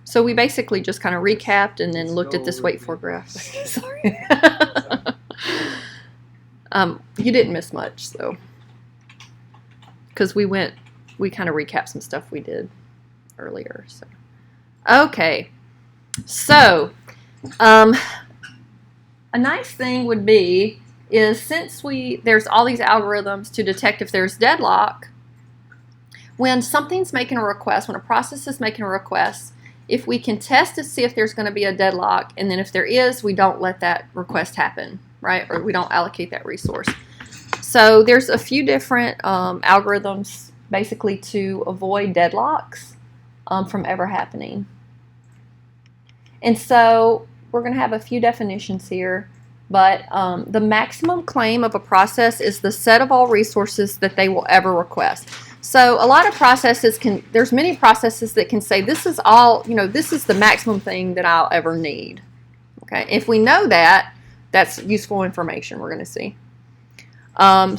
So we basically just kind of recapped and then looked at this wait for graph. Sorry. You didn't miss much, though, because we kind of recapped some stuff we did earlier. So, okay. So, a nice thing would be is since there's all these algorithms to detect if there's deadlock, when something's making a request, when a process is making a request, if we can test to see if there's going to be a deadlock, and then if there is, we don't let that request happen, right? Or we don't allocate that resource. So there's a few different algorithms basically to avoid deadlocks from ever happening. And so we're going to have a few definitions here, but the maximum claim of a process is the set of all resources that they will ever request. So a lot of processes there's many processes that can say this is all, this is the maximum thing that I'll ever need. Okay, if we know that, that's useful information we're going to see.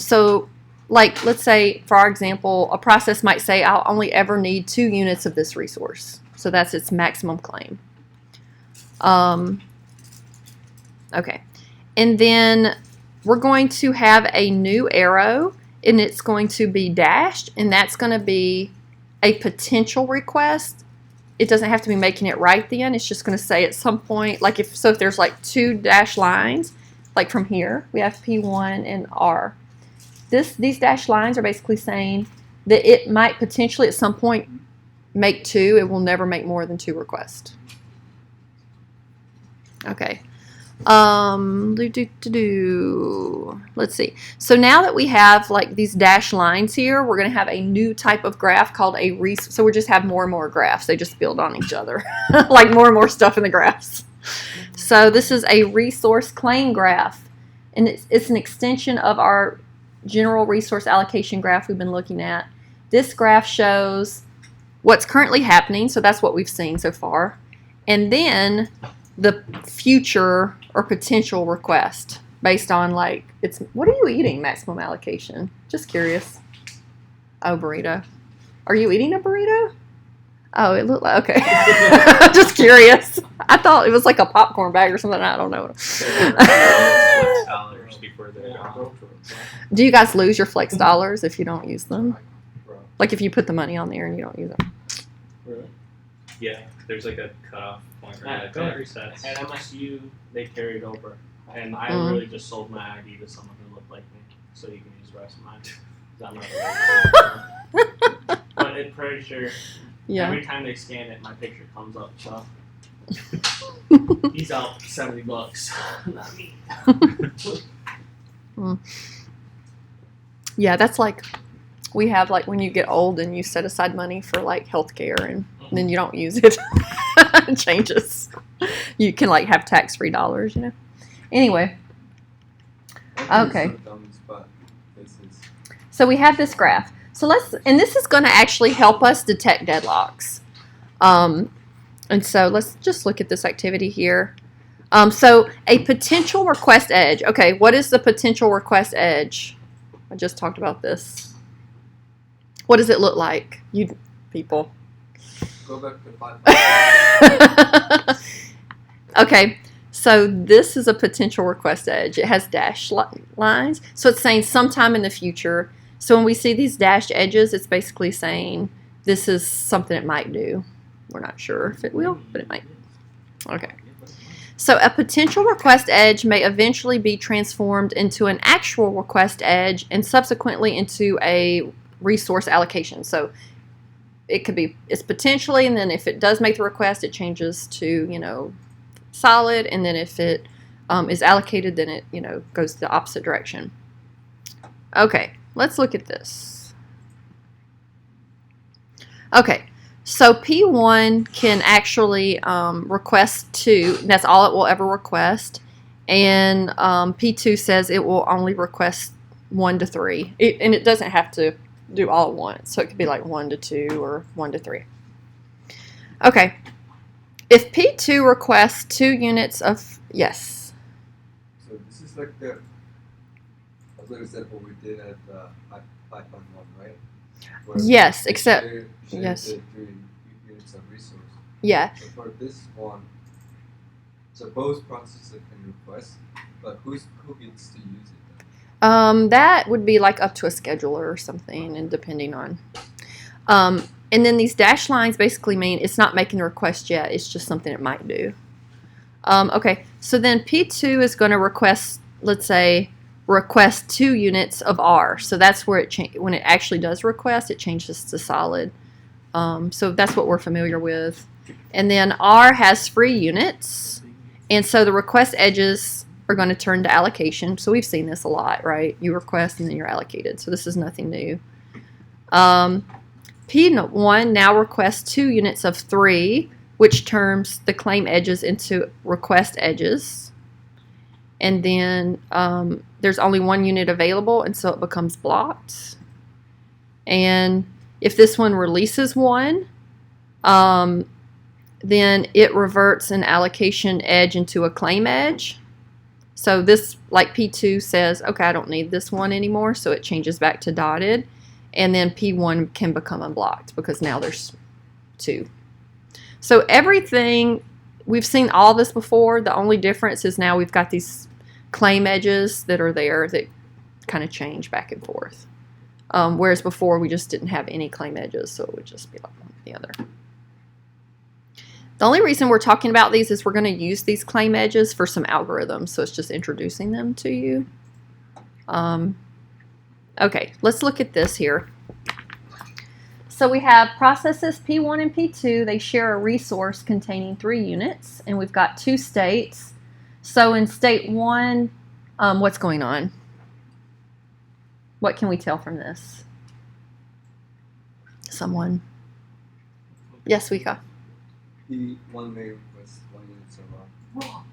So like, let's say, for our example, a process might say I'll only ever need 2 units of this resource. So that's its maximum claim. Okay, and then we're going to have a new arrow, and it's going to be dashed, and that's going to be a potential request. It doesn't have to be making it right then. It's just going to say at some point, like if there's like 2 dashed lines, like from here, we have P1 and R. These dashed lines are basically saying that it might potentially at some point make 2. It will never make more than 2 requests. Okay. Let's see. So now that we have like these dashed lines here, we're going to have a new type of graph called a resource. So we just have more and more graphs. They just build on each other, like more and more stuff in the graphs. So this is a resource claim graph, and it's an extension of our general resource allocation graph we've been looking at. This graph shows what's currently happening, so that's what we've seen so far, and then the future or potential request based on like what are you eating? Maximum allocation. Just curious. Oh, burrito. Are you eating a burrito? Oh, it looked like okay. Just curious. I thought it was like a popcorn bag or something. I don't know. Do you guys lose your flex dollars if you don't use them? Like if you put the money on there and you don't use them? Really? Yeah, there's like a cutoff point where it resets. At MSU, they carried over, and I really just sold my ID to someone who looked like me, so you can use the rest of mine. I'm not but I'm pretty sure every time they scan it, my picture comes up. So he's out $70, not me. Yeah, that's like we have like when you get old and you set aside money for like healthcare and then you don't use it. It changes. You can like have tax-free dollars, Anyway. Okay. So we have this graph. So and this is going to actually help us detect deadlocks. And so let's just look at this activity here. So a potential request edge. Okay, what is the potential request edge? I just talked about this. What does it look like, you people? Go back to 5. Okay, so this is a potential request edge. It has dashed lines. So it's saying sometime in the future. So when we see these dashed edges, it's basically saying this is something it might do. We're not sure if it will, but it might. Okay. So a potential request edge may eventually be transformed into an actual request edge and subsequently into a resource allocation. So it could be, it's potentially, and then if it does make the request, it changes to, solid, and then if it is allocated, then it, goes the opposite direction. Okay, let's look at this. Okay, so P1 can actually request 2. That's all it will ever request. And P2 says it will only request 1 to 3. And it doesn't have to do all at once. So it could be like 1 to 2 or 1 to 3. Okay. If P2 requests 2 units of, yes. So this is like the, as I said, what we did at 5.1, right? Where yes, except, yes. 3 units it's a resource. Yeah. So for this one, so both processes can request, but who gets to use it? That would be like up to a scheduler or something, and depending on. And then these dash lines basically mean it's not making the request yet. It's just something it might do. Okay, so then P2 is going to request, let's say, request 2 units of R. So that's where when it actually does request, it changes to solid. So that's what we're familiar with. And then R has free units. And so the request edges are going to turn to allocation. So we've seen this a lot, right? You request and then you're allocated. So this is nothing new. P1 now requests 2 units of 3, which turns the claim edges into request edges. And then there's only 1 unit available, and so it becomes blocked. And if this one releases 1, then it reverts an allocation edge into a claim edge. So this, like P2 says, okay, I don't need this one anymore, so it changes back to dotted. And then P1 can become unblocked because now there's 2. So everything, we've seen all this before. The only difference is now we've got these claim edges that are there that kind of change back and forth. Whereas before we just didn't have any claim edges, so it would just be like one or the other. The only reason we're talking about these is we're going to use these claim edges for some algorithms, so it's just introducing them to you. Okay, let's look at this here. So we have processes P1 and P2. They share a resource containing 3 units, and we've got 2 states. So in state 1, what's going on? What can we tell from this? Someone? Yes, Wika. P1 may request 1 unit of R.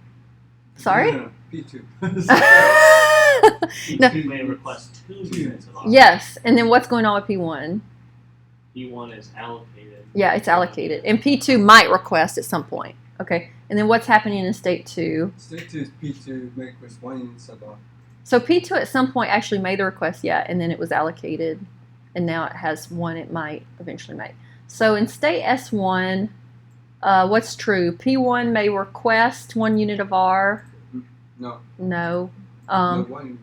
Sorry? No, P2. P2 may request 2 units of R. Yes, and then what's going on with P1? P1 is allocated. Yeah, it's allocated. And P2 might request at some point. Okay, and then what's happening in state 2? State 2 is P2 may request 1 unit of R. So P2 at some point actually made the request, yeah, and then it was allocated, and now it has 1 it might eventually make. So in state S1, what's true? P1 may request 1 unit of R. No. No. No, 1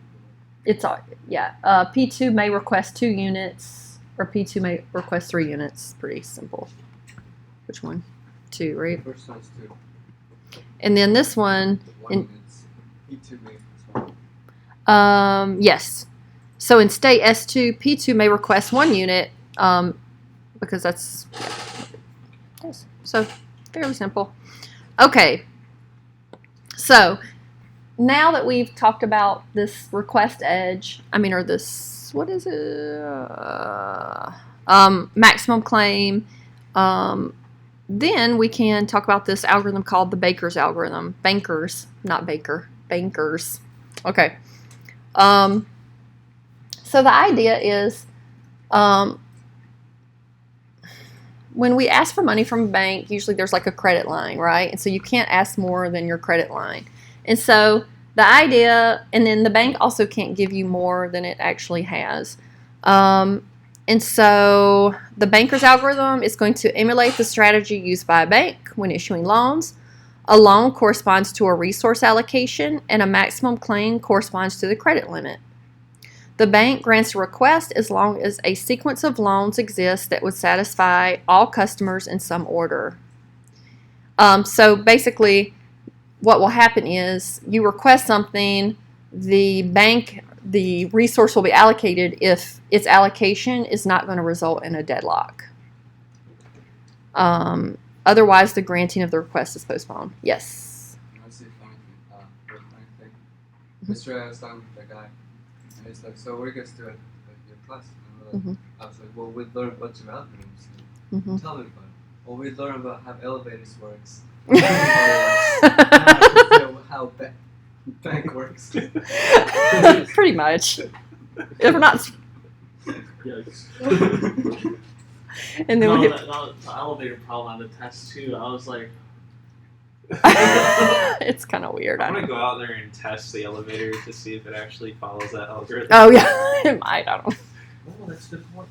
It's yeah. P2 may request 2 units, or P2 may request 3 units. Pretty simple. Which one? 2, right? First one's 2. And then this one. 1 units. P2 may request 1. Yes. So in state S2, P2 may request 1 unit, because that's yes. So fairly simple. Okay. So now that we've talked about this request edge, or this, what is it? Maximum claim. Then we can talk about this algorithm called the Baker's algorithm. Bankers, not Baker. Bankers. Okay. So the idea is, when we ask for money from a bank, usually there's like a credit line, right? And so you can't ask more than your credit line. And so the idea, and then the bank also can't give you more than it actually has. And so the banker's algorithm is going to emulate the strategy used by a bank when issuing loans. A loan corresponds to a resource allocation, and a maximum claim corresponds to the credit limit. The bank grants a request as long as a sequence of loans exists that would satisfy all customers in some order. So basically, what will happen is you request something, the resource will be allocated if its allocation is not going to result in a deadlock. Otherwise, the granting of the request is postponed. Yes? I see a funny thing. Yesterday I was talking with the guy, and he's like, so we're going to do it at your class. And like, I was like, well, we learn a bunch of algorithms. Tell me about it. Well, we learn about how elevators works. How bank works. Pretty much. If not. Yikes. And then the elevator problem on the test too. I was like, it's kind of weird. I'm gonna go out there and test the elevator to see if it actually follows that algorithm. Oh yeah, it might. I don't know. oh, that's a good point.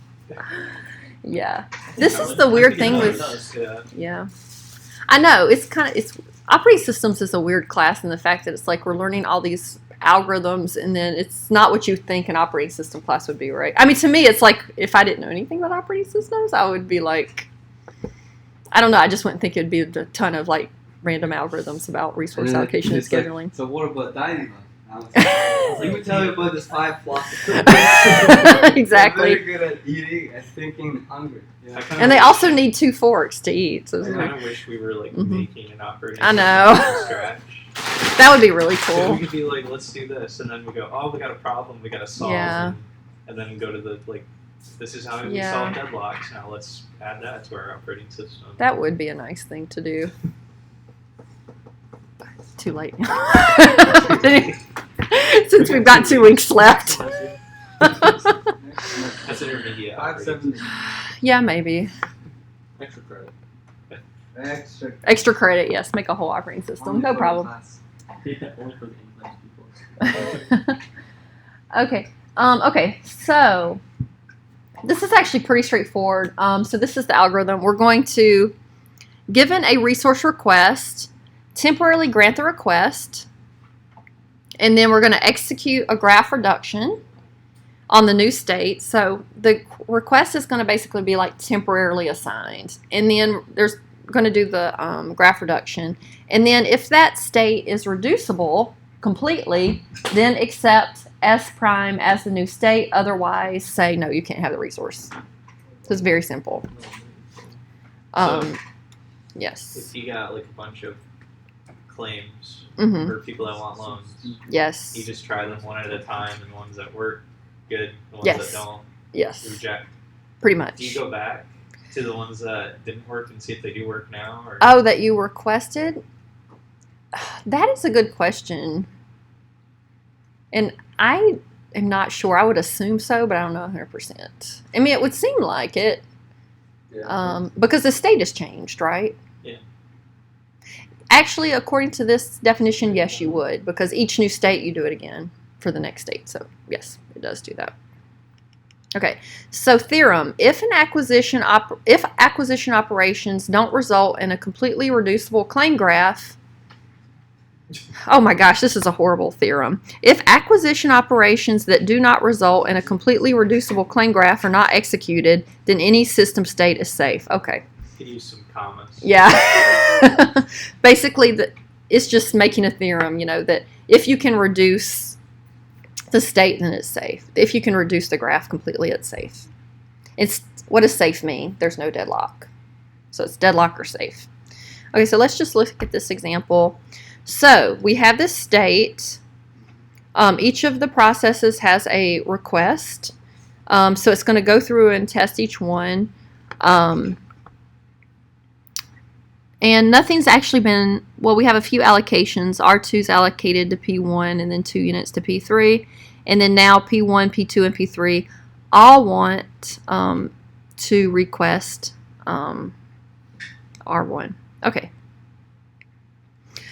Yeah. This is the weird thing with. Yeah. Yeah. I know it's operating systems is a weird class in the fact that it's like we're learning all these algorithms and then it's not what you think an operating system class would be, right? I mean, to me, it's like if I didn't know anything about operating systems, I would be like, I don't know. I just wouldn't think it'd be a ton of like random algorithms about resource allocation and it's like, scheduling. so what about dining? Let me tell you about this 5 philosophy. Exactly. They're very good at eating and thinking hungry. Yeah. And they also need 2 forks to eat. So I kind of wish we were like making an operating I know. system from scratch. That would be really So cool. we could be like, let's do this, and then we go, oh, we got a problem, we got to solve, Yeah. and then go to the like, this is how we Yeah. solve deadlocks. Now let's add that to our operating system. That would be a nice thing to do. Too late. Since we've got 2 weeks left. That's intermediate. 5, 7. Yeah, maybe. Extra credit. Extra credit, yes. Make a whole operating system. No problem. Yeah, only for the English people. Okay. Okay. So this is actually pretty straightforward. So this is the algorithm. We're going to, given a resource request, temporarily grant the request, and then we're going to execute a graph reduction on the new state. So the request is going to basically be like temporarily assigned, and then there's going to do the graph reduction, and then if that state is reducible completely, then accept S prime as the new state. Otherwise, say no, you can't have the resource. So it's very simple. Yes. If you got like a bunch of claims Mm-hmm. for people that want loans, Yes. you just try them one at a time, and the ones that work good, the ones Yes. that don't, Yes. you reject. Pretty much. Do you go back to the ones that didn't work and see if they do work now? Or? Oh, that you requested? That is a good question. And I am not sure. I would assume so, but I don't know 100%. I mean, it would seem like it. Because the state has changed, right? Yeah. Actually, according to this definition, yes, you would. Because each new state, you do it again for the next state. So, yes, it does do that. Okay, so theorem. If acquisition operations don't result in a completely reducible claim graph, oh my gosh, this is a horrible theorem. If acquisition operations that do not result in a completely reducible claim graph are not executed, then any system state is safe. Okay. Could use some commas. Yeah. Basically, it's just making a theorem, that if you can reduce the state, then it's safe. If you can reduce the graph completely, it's safe. What does safe mean? There's no deadlock. So it's deadlock or safe. Okay, so let's just look at this example. So we have this state. Each of the processes has a request. So it's going to go through and test each one. And nothing's actually been, well, we have a few allocations. R2's allocated to P1 and then 2 units to P3. And then now P1, P2, and P3 all want to request R1. Okay.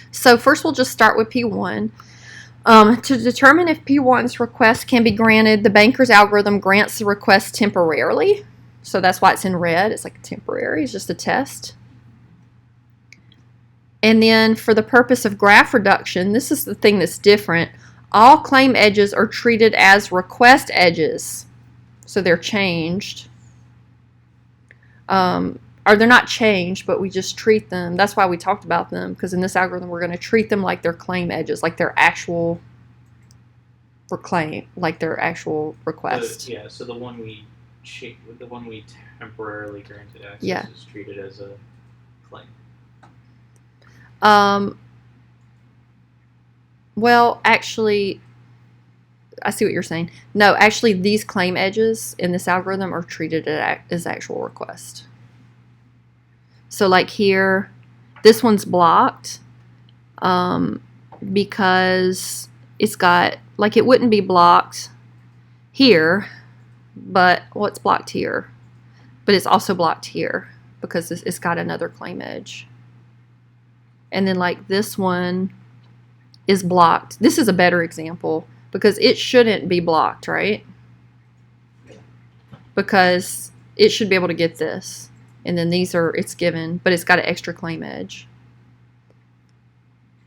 So first we'll just start with P1. To determine if P1's request can be granted, the banker's algorithm grants the request temporarily. So that's why it's in red. It's like temporary. It's just a test. And then for the purpose of graph reduction, this is the thing that's different. All claim edges are treated as request edges. So they're changed. Or they're not changed, but we just treat them. That's why we talked about them, because in this algorithm we're going to treat them like they're claim edges, like their actual like their actual request. So the one we temporarily granted access is treated as a claim. Well, actually, I see what you're saying. No, actually, these claim edges in this algorithm are treated as actual request. So like here, this one's blocked because it's got, like it wouldn't be blocked here, but, well, it's blocked here. But it's also blocked here because it's got another claim edge. And then like this one is blocked. This is a better example because it shouldn't be blocked, right? Because it should be able to get this. And then these are, it's given, but it's got an extra claim edge.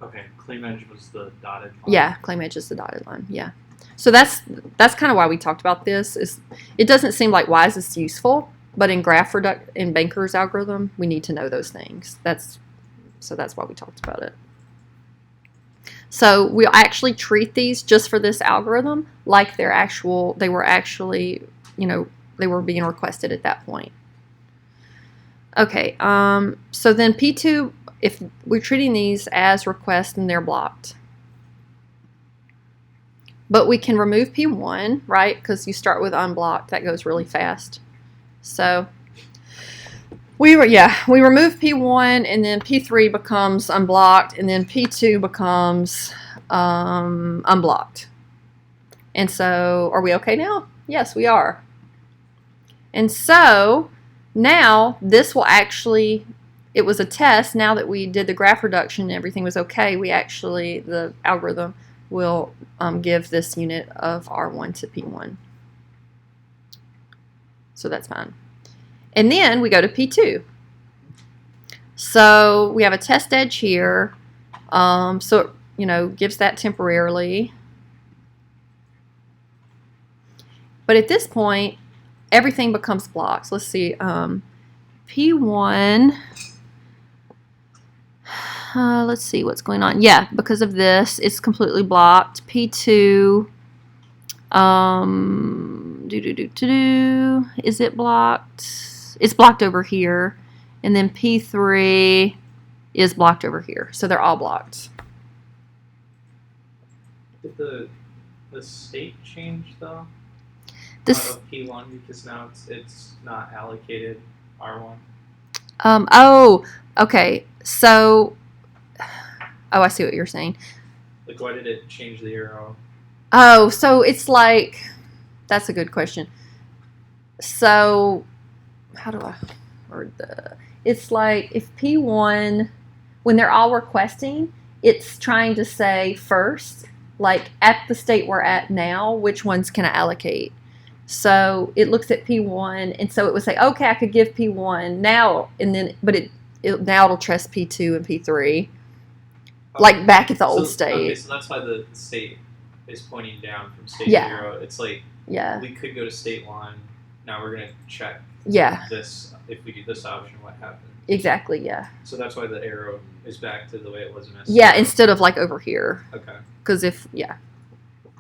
Okay, claim edge was the dotted line. Yeah, claim edge is the dotted line. Yeah. So that's kind of why we talked about this. Is it doesn't seem like why is this useful, but in in Banker's algorithm, we need to know those things. That's why we talked about it. So we'll actually treat these just for this algorithm like they were actually, they were being requested at that point. Okay, so then P2, if we're treating these as requests, then they're blocked. But we can remove P1, right? Because you start with unblocked. That goes really fast. So we remove P1, and then P3 becomes unblocked, and then P2 becomes unblocked. And so are we okay now? Yes, we are. And so now this will actually, it was a test. Now that we did the graph reduction and everything was okay, the algorithm will give this unit of R1 to P1. So that's fine. And then we go to P2. So we have a test edge here. So it, gives that temporarily. But at this point, everything becomes blocks. Let's see. P1. Let's see what's going on. Yeah, because of this, it's completely blocked. P2. Is it blocked? It's blocked over here. And then P3 is blocked over here. So they're all blocked. Did the state change though? This Of P1 because now it's not allocated R1. Oh, okay. So I see what you're saying. Like, why did it change the arrow? Oh, so it's like, that's a good question. So how do I word it's like if P1, when they're all requesting, it's trying to say first, like at the state we're at now, which ones can I allocate? So it looks at P1, and so it would say, okay, I could give P1 now, and then, but now it'll trust P2 and P3, like back at the old state. Okay, so that's why the state is pointing down from state 0. It's like, we could go to state 1. Now we're going to check this. If we do this option, what happens? Exactly, yeah. So that's why the arrow is back to the way it was in S0. Yeah, instead of like over here. Okay. Because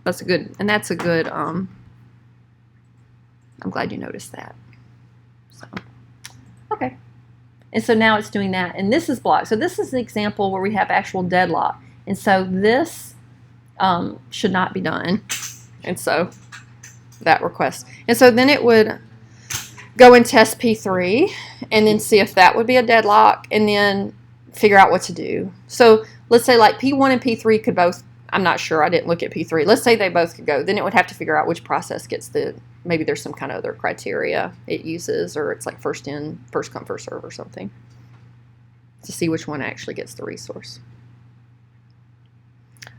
that's a good, I'm glad you noticed that. So, okay. And so now it's doing that. And this is blocked. So this is an example where we have actual deadlock. And so this should not be done. And so that request. And so then it would go and test P3 and then see if that would be a deadlock and then figure out what to do. So let's say like P1 and P3 could both, I'm not sure, I didn't look at P3. Let's say they both could go. Then it would have to figure out which process gets maybe there's some kind of other criteria it uses, or it's like first in, first come, first serve or something, to see which one actually gets the resource.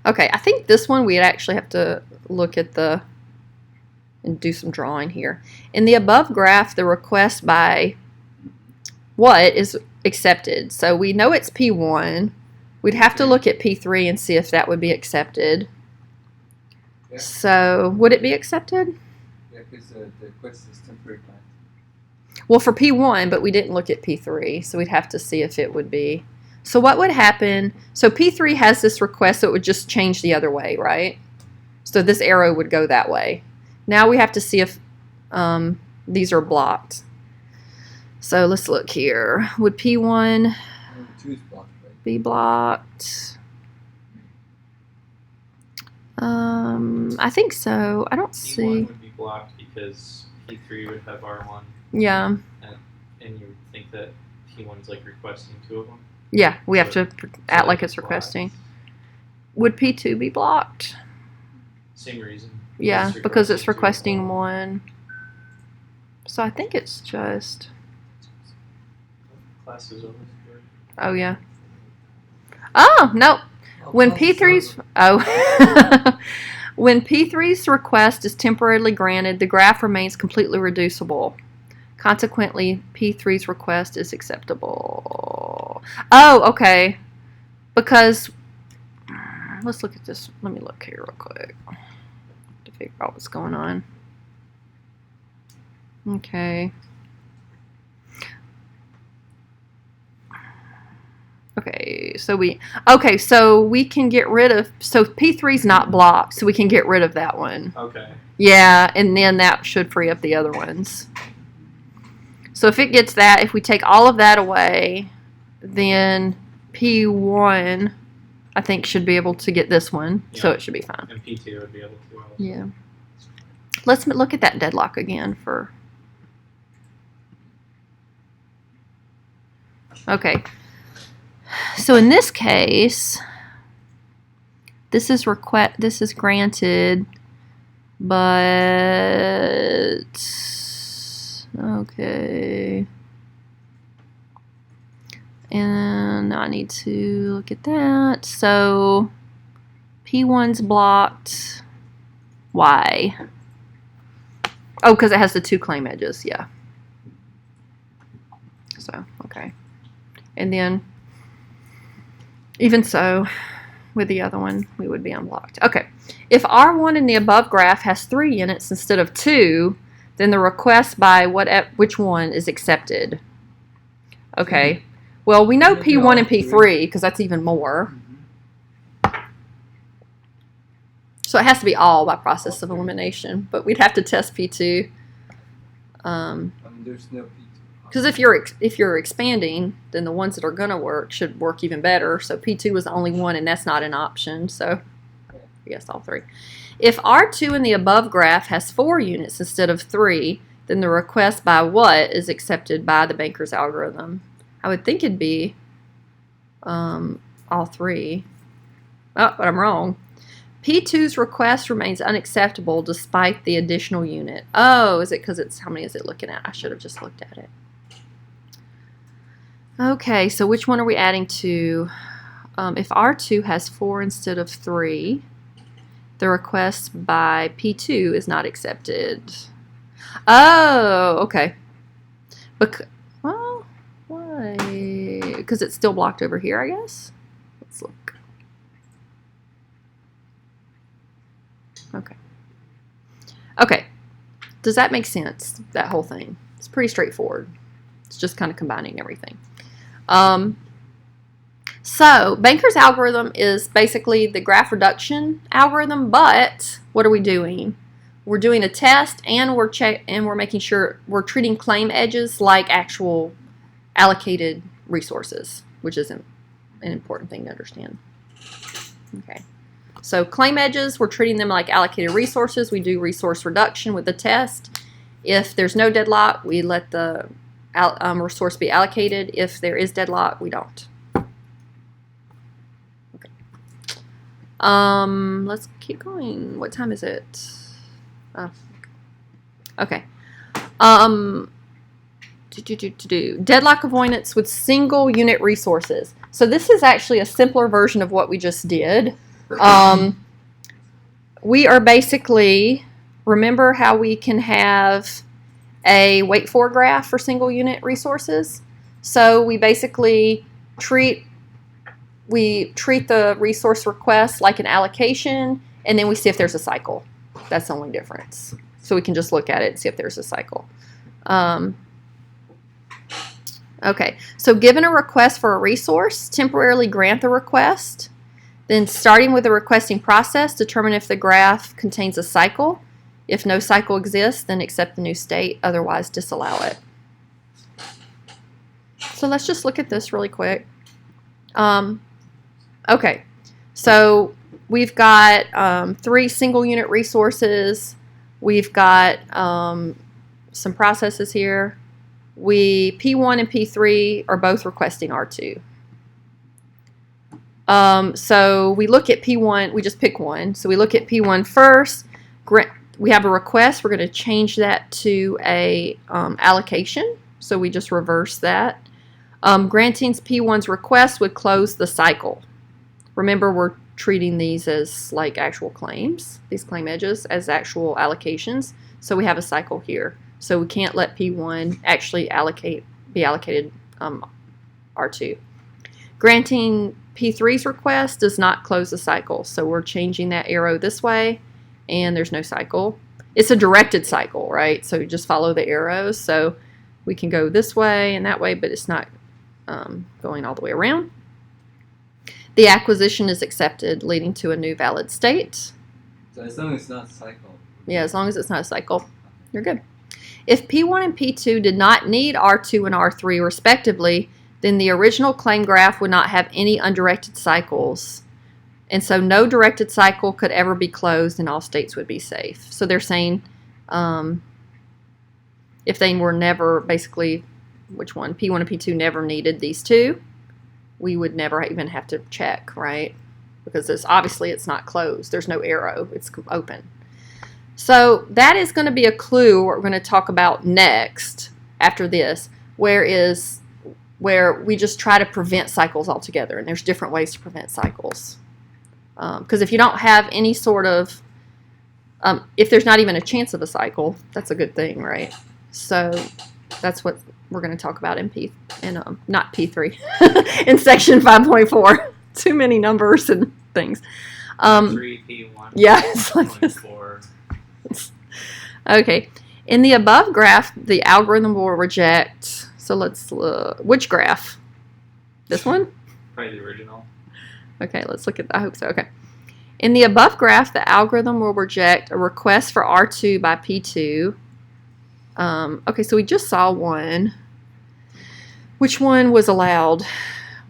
Okay, I think this one we'd actually have to look at and do some drawing here. In the above graph, the request by what is accepted. So we know it's P1. We'd have to look at P3 and see if that would be accepted. Yeah. So would it be accepted? Yeah, because the request is temporary blank. Well, for P1, but we didn't look at P3, so we'd have to see if it would be. So what would happen? So P3 has this request, so it would just change the other way, right? So this arrow would go that way. Now we have to see if these are blocked. So let's look here. Would P1 be blocked? I think so. I don't see. P1 would be blocked because P3 would have R1. Yeah. And you would think that P1 is like requesting 2 of them. Yeah, we have to act like it's requesting. Would P2 be blocked? Same reason. Yeah, because it's requesting 1. So I think it's just. Class is over. Oh yeah. Oh no. When P3's when P3's request is temporarily granted, the graph remains completely reducible. Consequently, P3's request is acceptable. Oh, okay. Because, let's look at this. Let me look here real quick to figure out what's going on. Okay. Okay, so we can get rid of, so P3's not blocked, so we can get rid of that one. Okay. Yeah, and then that should free up the other ones. So if it gets that, if we take all of that away, then P1, I think, should be able to get this one, so it should be fine. And P2 would be able to also. Yeah. Let's look at that deadlock again for... Okay. So in this case, this is granted, but okay. And I need to look at that. So P1's blocked. Why? Oh, because it has the 2 claim edges. Yeah. So, okay. And then, even so, with the other one, we would be unblocked. Okay. If R1 in the above graph has 3 units instead of 2, then the request by which one is accepted? Okay. Well, we know P1 and P3 because that's even more. So it has to be all by process of elimination, but we'd have to test P2. There's no P2. Because if you're expanding, then the ones that are going to work should work even better. So P2 was the only one, and that's not an option. So I guess all 3. If R2 in the above graph has 4 units instead of 3, then the request by what is accepted by the banker's algorithm? I would think it'd be all 3. Oh, but I'm wrong. P2's request remains unacceptable despite the additional unit. Oh, is it because it's, how many is it looking at? I should have just looked at it. Okay, so which one are we adding to? If R2 has 4 instead of 3, the request by P2 is not accepted. Oh, okay. Well, why? Because it's still blocked over here, I guess. Let's look. Okay. Okay. Does that make sense, that whole thing? It's pretty straightforward. It's just kind of combining everything. So Banker's algorithm is basically the graph reduction algorithm, but what are we doing? We're doing a test, and we're making sure we're treating claim edges like actual allocated resources, which is an important thing to understand. Okay. So claim edges, we're treating them like allocated resources. We do resource reduction with the test. If there's no deadlock, we let the resource be allocated. If there is deadlock, we don't. Okay. Let's keep going. What time is it? Oh. Okay. Deadlock avoidance with single unit resources. So this is actually a simpler version of what we just did. We are basically, remember how we can have a wait for graph for single unit resources? So we basically treat the resource request like an allocation, and then we see if there's a cycle. That's the only difference. So we can just look at it and see if there's a cycle. Okay, so given a request for a resource, temporarily grant the request. Then starting with the requesting process, determine if the graph contains a cycle. If no cycle exists, then accept the new state, otherwise disallow it. So let's just look at this really quick. Okay, so we've got 3 single unit resources. We've got some processes here. P1 and P3 are both requesting R2. So we look at P1, we just pick one. So we look at P1 first. We have a request. We're going to change that to a allocation. So we just reverse that. Granting P1's request would close the cycle. Remember, we're treating these as like actual claims, these claim edges, as actual allocations. So we have a cycle here. So we can't let P1 actually be allocated R2. Granting P3's request does not close the cycle. So we're changing that arrow this way, and there's no cycle. It's a directed cycle, right? So you just follow the arrows. So we can go this way and that way, but it's not going all the way around. The acquisition is accepted, leading to a new valid state. So as long as it's not a cycle. Yeah, as long as it's not a cycle, you're good. If P1 and P2 did not need R2 and R3 respectively, then the original claim graph would not have any undirected cycles. And so no directed cycle could ever be closed and all states would be safe. So they're saying if they were never, basically, which one? P1 and P2 never needed these two, we would never even have to check, right? Because obviously it's not closed. There's no arrow. It's open. So that is going to be a clue what we're going to talk about next after this, where we just try to prevent cycles altogether. And there's different ways to prevent cycles. Because if you don't have any sort of, if there's not even a chance of a cycle, that's a good thing, right? So that's what we're going to talk about in not P3, in section 5.4. Too many numbers and things. 3, P1, yeah, it's like 4. Okay. In the above graph, the algorithm will reject. So let's which graph? This one? Probably the original. Okay, let's look at I hope so. Okay. In the above graph, the algorithm will reject a request for R2 by P2. Okay, so we just saw one. Which one was allowed?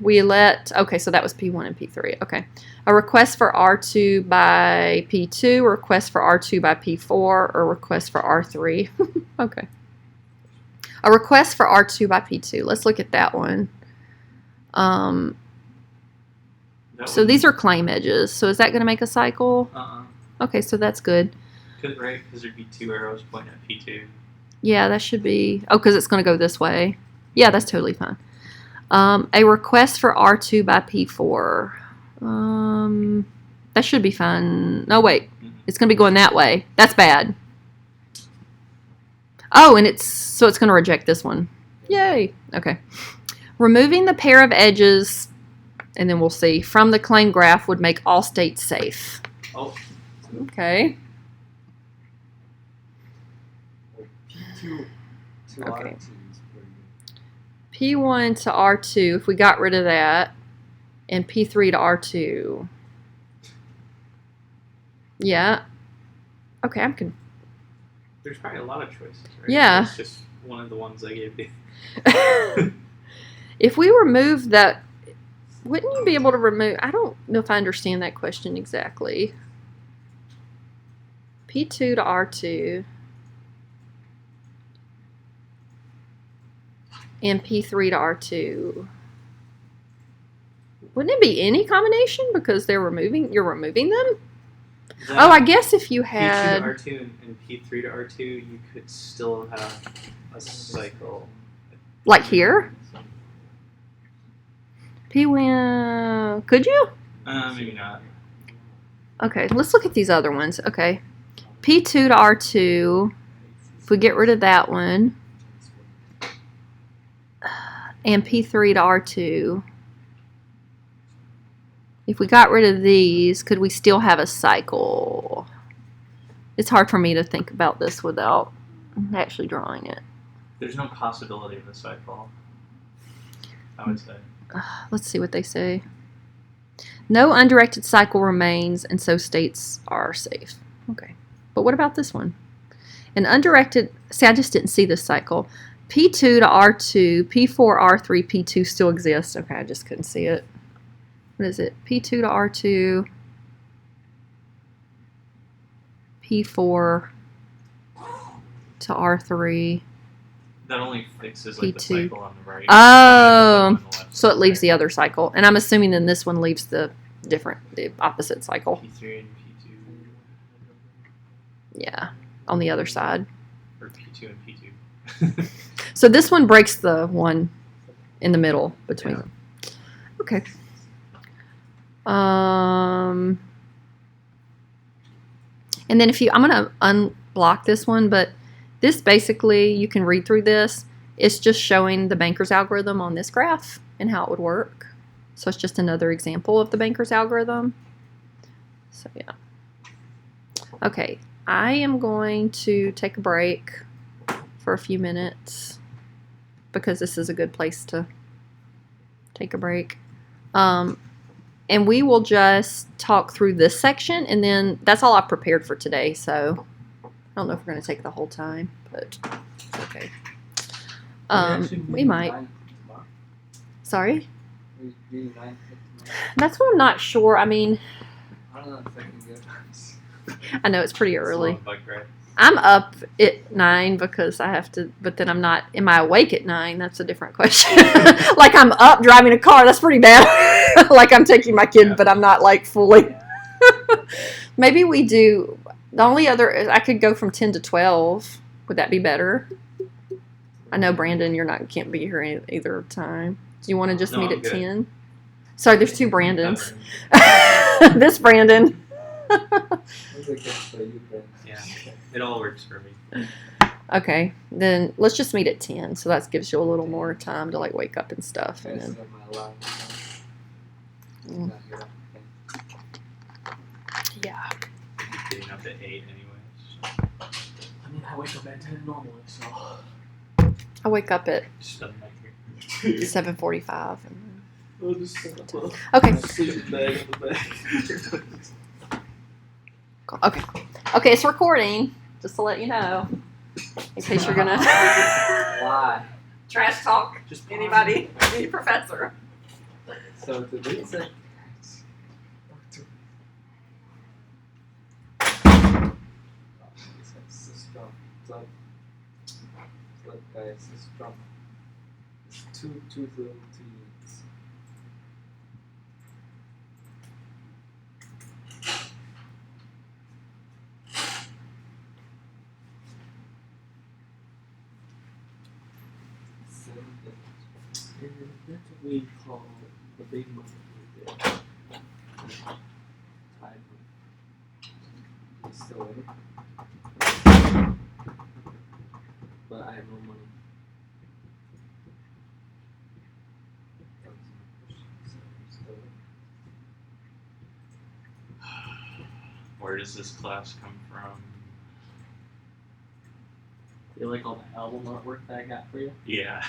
Okay, so that was P1 and P3. Okay. A request for R2 by P2, a request for R2 by P4, or a request for R3. Okay. A request for R2 by P2. Let's look at that one. So these are claim edges. So is that going to make a cycle? Okay, so that's good. Right, because there'd be 2 arrows pointing at P2. Yeah, that should be. Oh, because it's going to go this way. Yeah, that's totally fine. A request for R2 by P4. That should be fine. No, wait. It's going to be going that way. That's bad. Oh, and it's going to reject this one. Yay. Okay. Removing the pair of edges, and then we'll see, from the claim graph would make all states safe. Oh. Okay. P2 to Okay. R2 is pretty good. P1 to R2, if we got rid of that, and P3 to R2. Yeah. Okay, I'm good. There's probably a lot of choices, right? Yeah. It's just one of the ones I gave you. If we remove that, wouldn't you be able to remove? I don't know if I understand that question exactly. P2 to R2 and P3 to R2. Wouldn't it be any combination because you're removing them? Oh, I guess if you had P2 to R2 and P3 to R2, you could still have a cycle. Like here? P1, could you? Maybe not. Okay, let's look at these other ones. Okay. P2 to R2, if we get rid of that one, and P3 to R2, if we got rid of these, could we still have a cycle? It's hard for me to think about this without actually drawing it. There's no possibility of a cycle, I would say. Let's see what they say. No undirected cycle remains, and so states are safe. Okay. But what about this one? An undirected, see, I just didn't see this cycle. P2 to R2, P4, R3, P2 still exists. Okay, I just couldn't see it. What is it? P2 to R2, P4 to R3. That only fixes like the P2. cycle on the right. Oh, so it leaves the other cycle. And I'm assuming then this one leaves the opposite cycle. P3 and P2. Yeah, on the other side. Or P2 and P2. So this one breaks the one in the middle between them. Okay. And then I'm going to unblock this one, but this basically, you can read through this. It's just showing the banker's algorithm on this graph and how it would work. So it's just another example of the banker's algorithm. So yeah. Okay, I am going to take a break for a few minutes because this is a good place to take a break. And we will just talk through this section, and then that's all I prepared for today. So I don't know if we're going to take the whole time, but it's okay. We might. Sorry? That's what I'm not sure. I mean, I don't know if I can get I know it's pretty early. Bike ride. I'm up at 9 because I have to, but then I'm not. Am I awake at 9? That's a different question. Like I'm up driving a car. That's pretty bad. Like I'm taking my kid, but I'm not like fully. Maybe we do. The only other I could go from 10 to 12. Would that be better? I know Brandon, can't be here either time. Do you want to just meet at 10? Sorry, there's 2 Brandons. This Brandon. Yeah, it all works for me. Okay, then let's just meet at 10. So that gives you a little more time to like wake up and stuff. And then, yeah. Getting up at 8 anyway. So. I mean, I wake up at 10 normally, so. I wake up at Just doesn't make it. 7:45. I'll just set up Okay. sleeping bag on the back. Okay, it's recording. Just to let you know, in case you're gonna Why? trash talk Just anybody, any professor. So to this guys, it's strong. It's two little units. That's what we call the big money. Tide money. It's still in it. But I have no money. Where does this class come from? You like all the album artwork that I got for you? Yeah.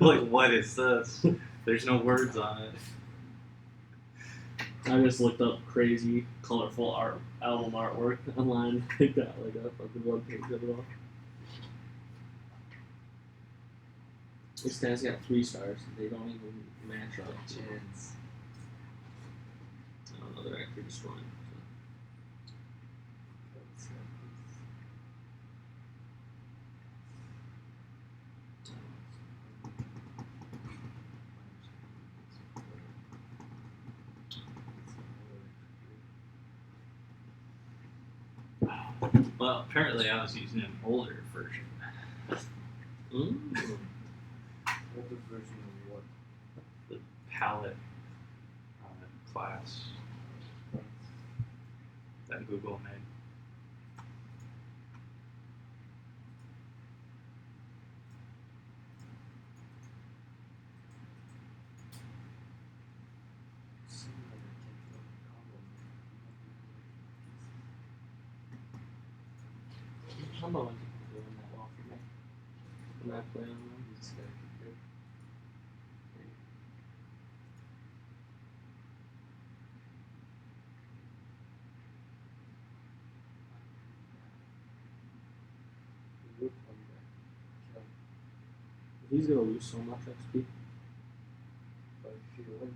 Like, what is this? There's no words on it. I just looked up crazy, colorful album artwork online. I got like a fucking web page of it all. This guy's got 3 stars. They don't even match up. Chance. I don't know, they're actually destroying. Well, apparently I was using an older version. Mm. What the version of what? The palette class that Google made. I'm not doing that well for me. When I play on them, You just gotta keep it. You would come back. Kill. he's gonna lose so much XP. But if he wins,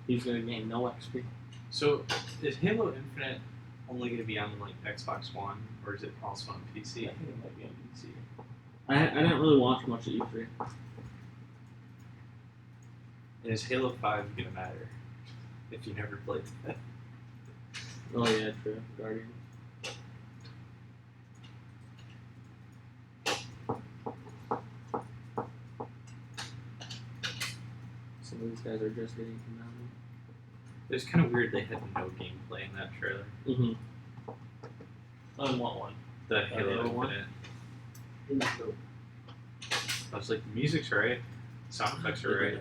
He's gonna gain no XP. So, is Halo Infinite only going to be on like Xbox One, or is it also on I PC? think it might be on PC. I didn't really watch much at E3. And is Halo 5 going to matter if you never played that? Oh yeah, true. Guardians. Some of these guys are just getting to know. It was kind of weird they had no gameplay in that trailer. Mm-hmm. On what one? The Halo Halo one? Infinite. I was like, the music's right. Sound effects are right.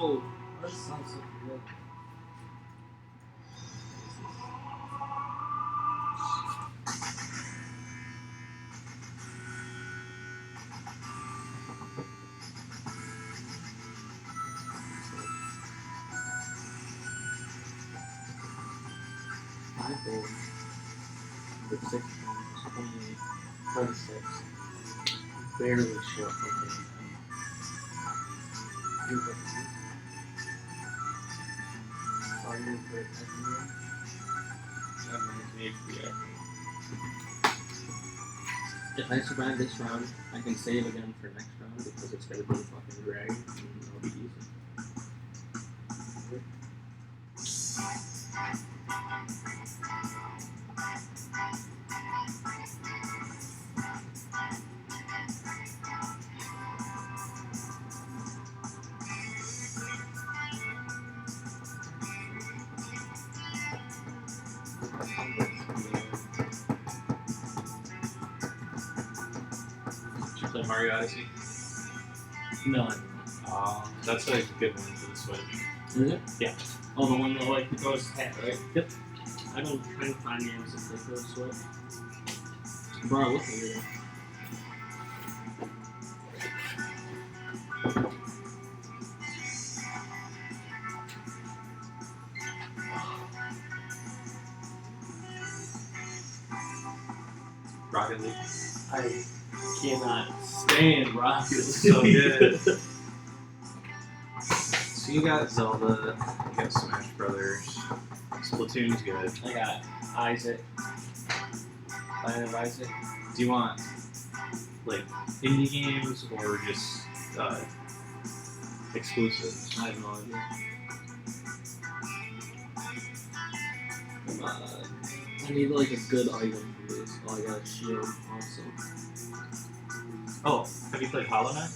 Oh, that sounds so good. My goal with 6 pounds, 28, 26. Barely short for me. Are you good at the If I survive this round, I can save again for next round because it's gonna be fucking drag and it'll be easy. Did you play Mario Odyssey? No. That's a good one for the Switch. Is it? Yeah. Oh, the one that like goes head, right? Yep. I've been trying to find games that play for the Switch. Bro, look at you. Rocket League. I cannot stand Rocket League. So good. So you got Zelda, you got Smash Brothers, Splatoon's good. I got Isaac. Binding of Isaac. Do you want like indie games or just exclusives? I have no idea. Come on. I need like a good item for this. Oh, I got a shield also. Oh, have you played Hollow Knight?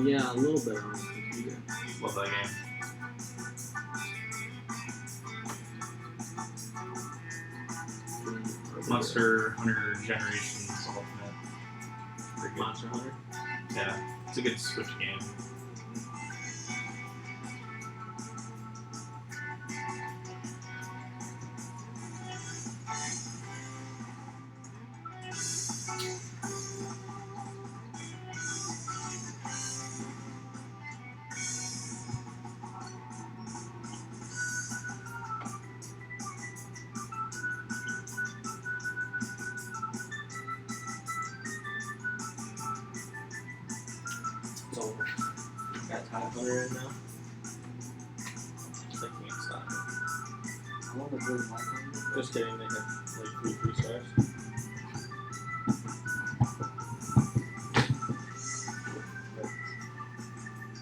Yeah, a little bit on the computer. Love that game. Monster Hunter Generations Ultimate. Pretty good. Monster Hunter? Yeah, it's a good Switch game. So, got Top Hunter in now. I can't stop it. I want to go to my phone. Just kidding, they have like 3 stars.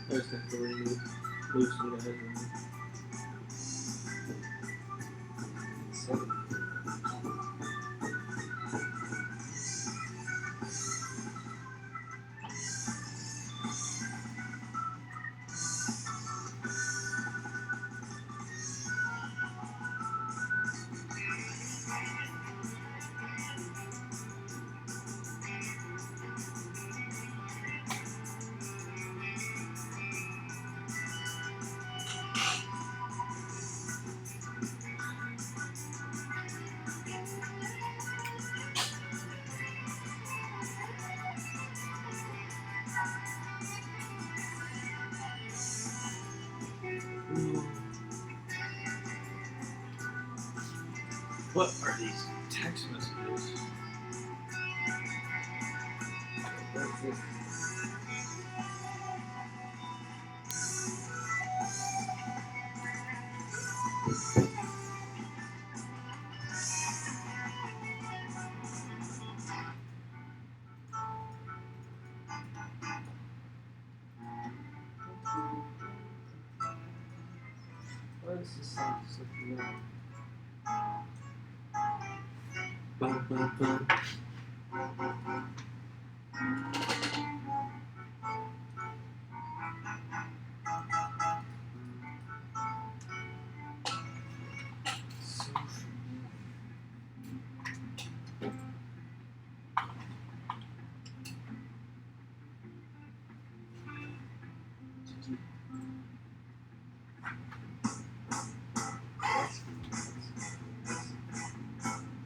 There's the 3 loosen guys in there. What are these text messages? What's this? Why does this sound so familiar? Bum, bum, bum.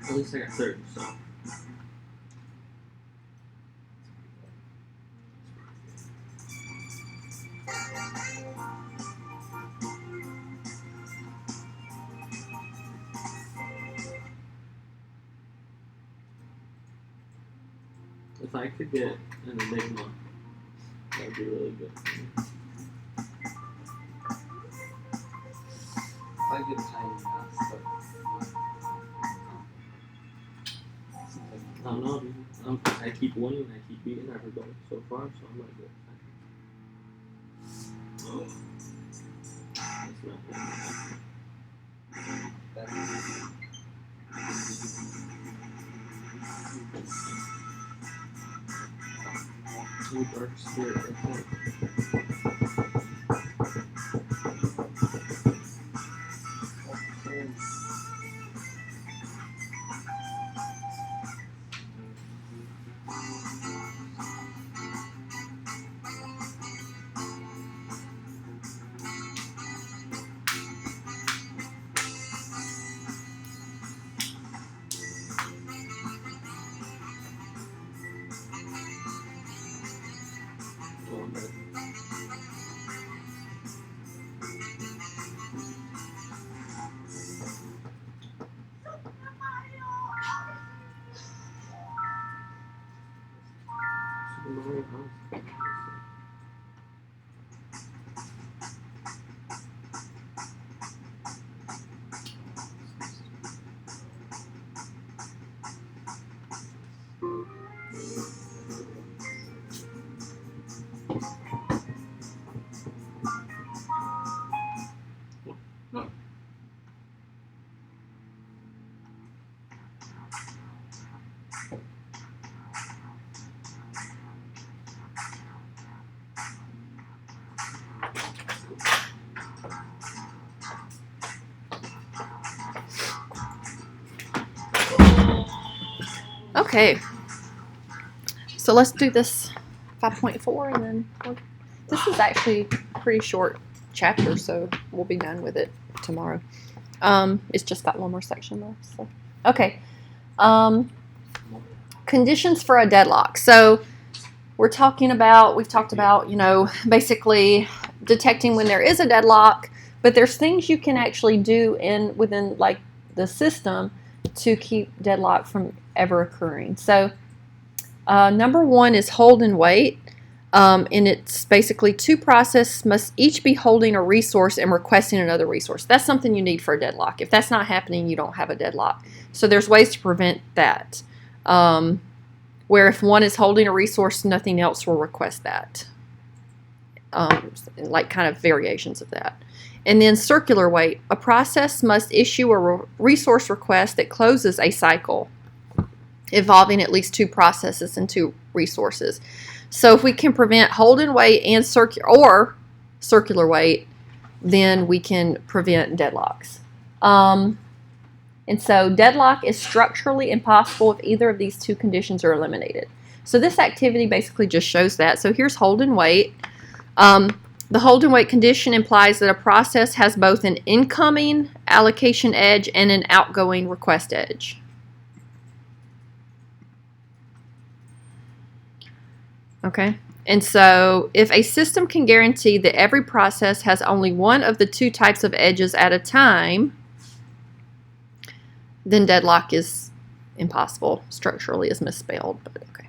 At least I got 30, so. If I could get an Enigma, that would be really good for me. I get tiny mass, but I don't know, dude. I keep winning, I keep beating everybody so far, so I'm gonna get it. That's not bad. Ooh, Dark Spirit right there. Okay, so let's do this 5.4 and then this is actually a pretty short chapter, so we'll be done with it tomorrow. It's just got one more section left. So. Okay, conditions for a deadlock. So we've talked about, you know, basically detecting when there is a deadlock, but there's things you can actually do within like the system to keep deadlock from ever occurring. So number one is hold and wait. And it's basically two processes must each be holding a resource and requesting another resource. That's something you need for a deadlock. If that's not happening, you don't have a deadlock. So there's ways to prevent that. Where if one is holding a resource, nothing else will request that. Like kind of variations of that. And then circular wait. A process must issue a resource request that closes a cycle involving at least two processes and two resources. So if we can prevent hold and wait and circular wait, then we can prevent deadlocks. And so deadlock is structurally impossible if either of these two conditions are eliminated. So this activity basically just shows that. So here's hold and wait. The hold and wait condition implies that a process has both an incoming allocation edge and an outgoing request edge. Okay, and so if a system can guarantee that every process has only one of the two types of edges at a time, then deadlock is impossible. Structurally is misspelled, but okay.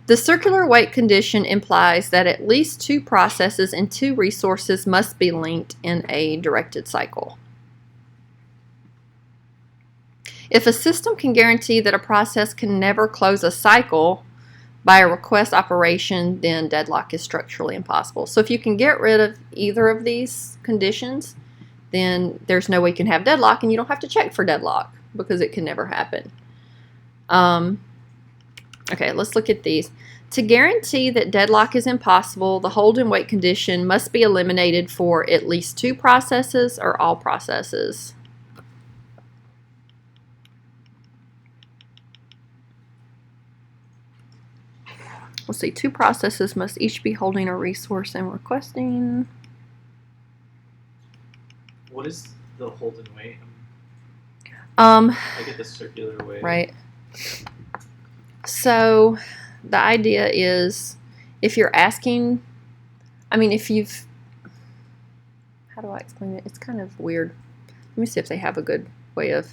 The circular wait condition implies that at least two processes and two resources must be linked in a directed cycle. If a system can guarantee that a process can never close a cycle by a request operation, then deadlock is structurally impossible. So if you can get rid of either of these conditions, then there's no way you can have deadlock, and you don't have to check for deadlock because it can never happen. Okay, let's look at these. To guarantee that deadlock is impossible, the hold and wait condition must be eliminated for at least 2 processes or all processes. Let's see, 2 processes must each be holding a resource and requesting. What is the hold and wait? I get the circular wait. Right. So the idea is if you're asking, I mean, if you've, how do I explain it? It's kind of weird. Let me see if they have a good way of,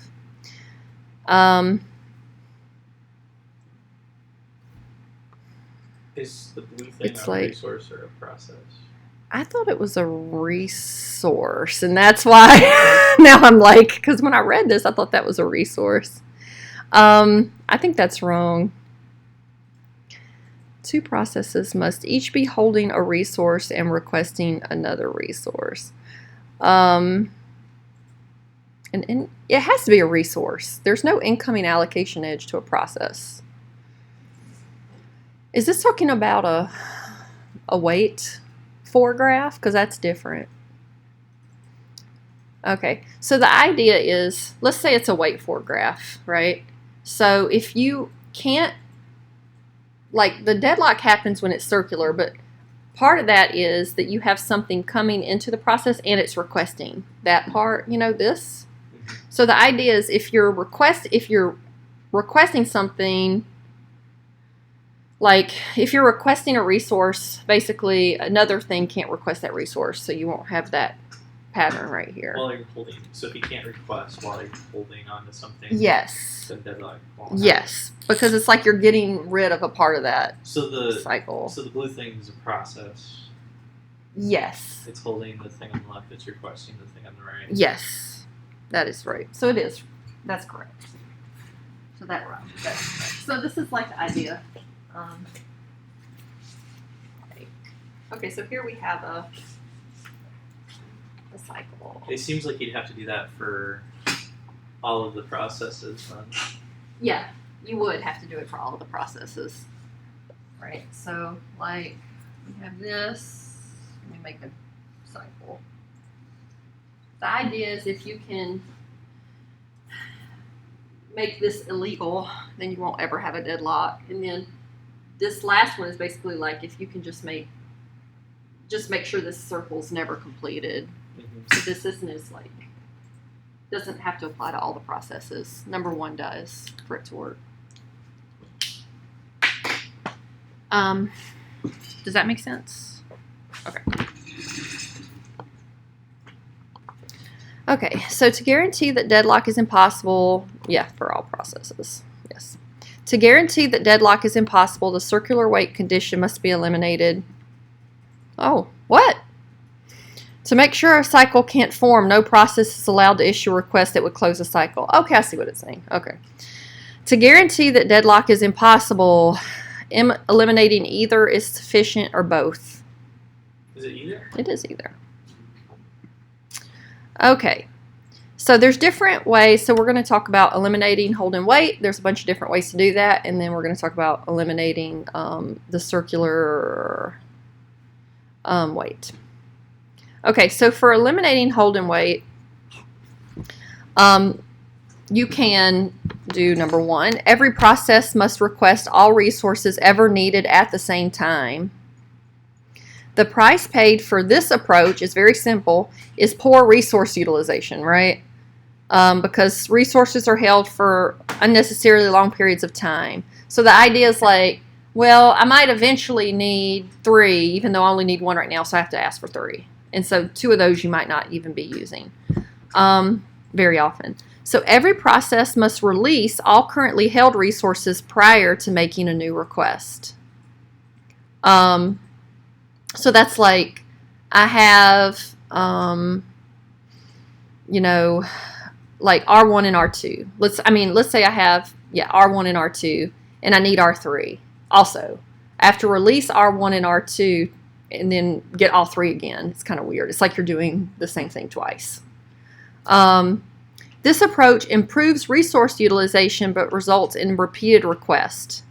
is the blue thing a resource or a process? I thought it was a resource, and that's why now I'm like, because when I read this, I thought that was a resource. I think that's wrong. 2 processes must each be holding a resource and requesting another resource. And it has to be a resource. There's no incoming allocation edge to a process. Is this talking about a wait for graph? Because that's different. Okay, so the idea is, let's say it's a wait for graph, right? So if you can't, like the deadlock happens when it's circular, but part of that is that you have something coming into the process and it's requesting that part, you know, this. So the idea is if you're requesting something, like if you're requesting a resource, basically another thing can't request that resource, so you won't have that pattern right here. While you're holding, so if you can't request while you're holding onto something, yes, then deadlock won't yes, because it's like you're getting rid of a part of that cycle. So the blue thing is a process. Yes. It's holding the thing on the left. It's requesting the thing on the right. Yes, that is right. So it is. That's correct. So that's correct. So this is like the idea. Okay, so here we have a cycle. It seems like you'd have to do that for all of the processes. Yeah, you would have to do it for all of the processes. Right, so like we have this, let me make a cycle. The idea is if you can make this illegal, then you won't ever have a deadlock. And then this last one is basically like if you can just make sure this circle's never completed. So this is like, doesn't have to apply to all the processes. Number 1 does for it to work. Does that make sense? Okay. Okay, so to guarantee that deadlock is impossible, yeah, for all processes, yes. To guarantee that deadlock is impossible, the circular wait condition must be eliminated. Oh, what? To make sure a cycle can't form, no process is allowed to issue a request that would close a cycle. Okay, I see what it's saying. Okay. To guarantee that deadlock is impossible, eliminating either is sufficient or both. Is it either? It is either. Okay. So there's different ways. So we're going to talk about eliminating hold and wait. There's a bunch of different ways to do that. And then we're going to talk about eliminating the circular wait. Okay, so for eliminating hold and wait, you can do number 1. Every process must request all resources ever needed at the same time. The price paid for this approach is very simple, is poor resource utilization, right? Because resources are held for unnecessarily long periods of time. So the idea is like, well, I might eventually need 3, even though I only need 1 right now, so I have to ask for 3. And so 2 of those you might not even be using very often. So every process must release all currently held resources prior to making a new request. So that's like I have, you know, like R1 and R2. Let's say I have, R1 and R2, and I need R3. Also, I have to release R1 and R2 and then get all 3 again. It's kind of weird. It's like you're doing the same thing twice. This approach improves resource utilization but results in repeated requests.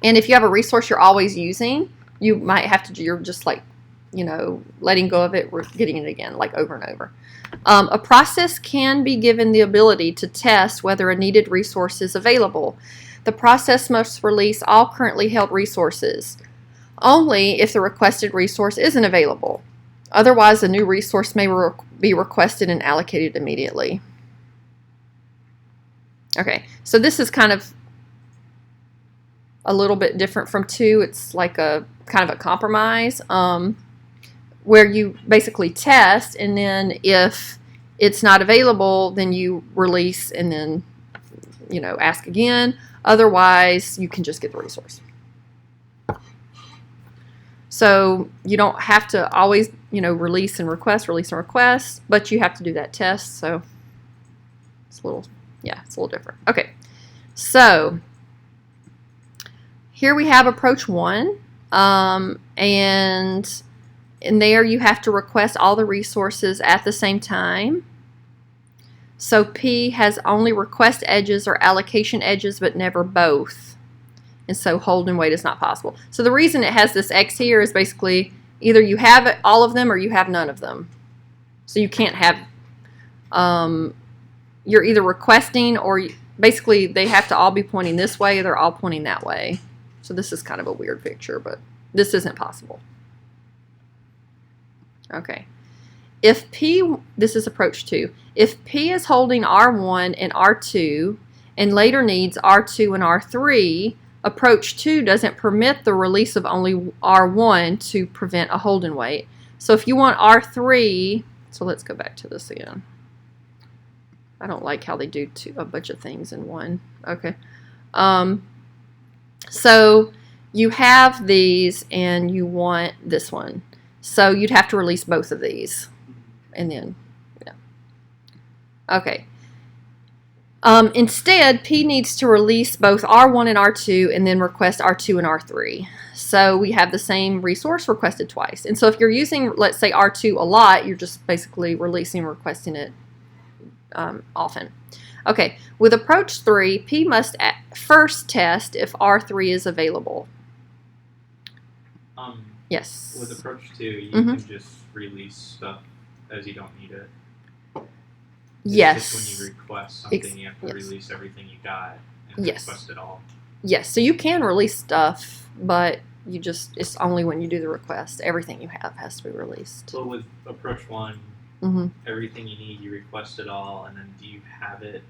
And if you have a resource you're always using, you might have to, you're just like, letting go of it, getting it again, like over and over. A process can be given the ability to test whether a needed resource is available. The process must release all currently held resources, only if the requested resource isn't available. Otherwise, a new resource may be requested and allocated immediately. Okay, so this is kind of a little bit different from 2. It's like a kind of a compromise where you basically test, and then if it's not available, then you release and then, ask again. Otherwise, you can just get the resource. So you don't have to always, release and request, but you have to do that test. So it's a little different. Okay, so here we have approach 1, and in there you have to request all the resources at the same time. So P has only request edges or allocation edges, but never both. And so hold and wait is not possible. So the reason it has this X here is basically either you have all of them or you have none of them. So you can't have, you're either requesting or basically they have to all be pointing this way or they're all pointing that way. So this is kind of a weird picture, but this isn't possible. Okay. If P, this is approach 2. If P is holding R1 and R2 and later needs R2 and R3, approach 2 doesn't permit the release of only R1 to prevent a hold and wait. So if you want R3, so let's go back to this again. I don't like how they do a bunch of things in one. Okay. So you have these and you want this one. So you'd have to release both of these. And then, yeah. Okay. Instead, P needs to release both R1 and R2 and then request R2 and R3. So we have the same resource requested twice. And so if you're using, let's say, R2 a lot, you're just basically releasing and requesting it often. Okay, with approach 3, P must first test if R3 is available. Yes. With approach 2, you can just release stuff as you don't need it. Yes. Just when you request something, you have to release everything you got and request it all. Yes, so you can release stuff, but you just, it's only when you do the request. Everything you have has to be released. So with approach 1, everything you need, you request it all, and then do you have it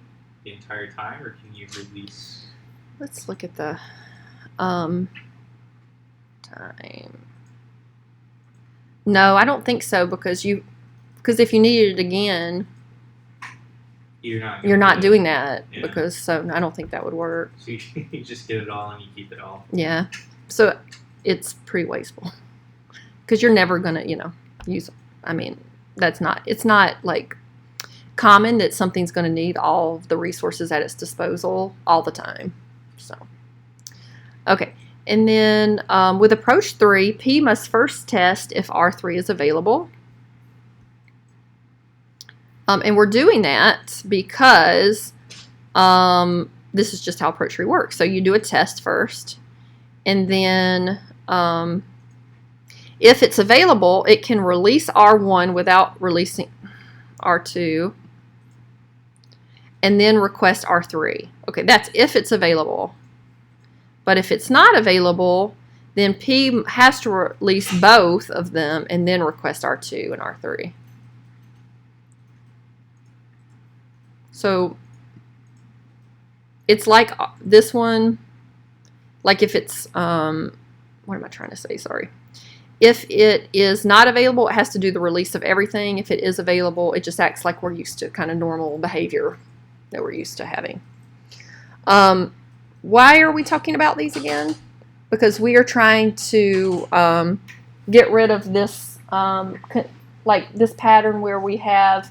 the entire time, or can you release? Let's look at the time. No, I don't think so, because if you needed it again, you're not doing that, because so I don't think that would work. So you just get it all and you keep it all. Yeah, so it's pretty wasteful, because you're never gonna use. I mean, it's not like common that something's going to need all of the resources at its disposal all the time. So, okay. And then with approach 3, P must first test if R3 is available. And we're doing that because this is just how approach 3 works. So you do a test first, and then if it's available, it can release R1 without releasing R2, and then request R3. Okay, that's if it's available. But if it's not available, then P has to release both of them and then request R2 and R3. So it's like this one, like if it's, what am I trying to say? Sorry. If it is not available, it has to do the release of everything. If it is available, it just acts like we're used to, kind of normal behavior that we're used to having. Why are we talking about these again? Because we are trying to get rid of this, like this pattern where we have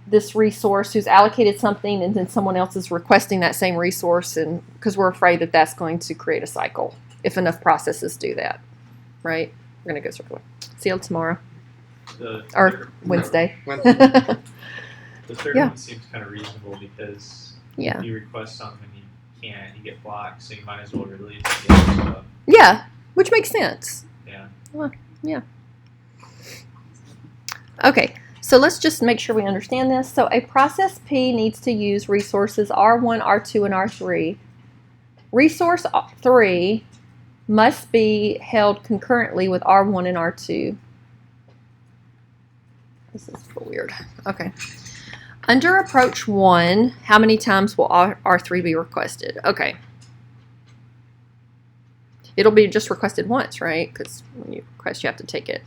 this resource who's allocated something and then someone else is requesting that same resource, and because we're afraid that that's going to create a cycle if enough processes do that. Right? We're going to go circular. See you tomorrow. Or Wednesday. Wednesday. The third one seems kind of reasonable because if you request something and you can't, you get blocked, so you might as well release the other stuff. Yeah, which makes sense. Yeah. Well, yeah. Okay, so let's just make sure we understand this. So a process P needs to use resources R1, R2, and R3. Resource 3 must be held concurrently with R1 and R2. This is weird. Okay. Under approach 1, how many times will R3 be requested? Okay. It'll be just requested once, right? Because when you request, you have to take it.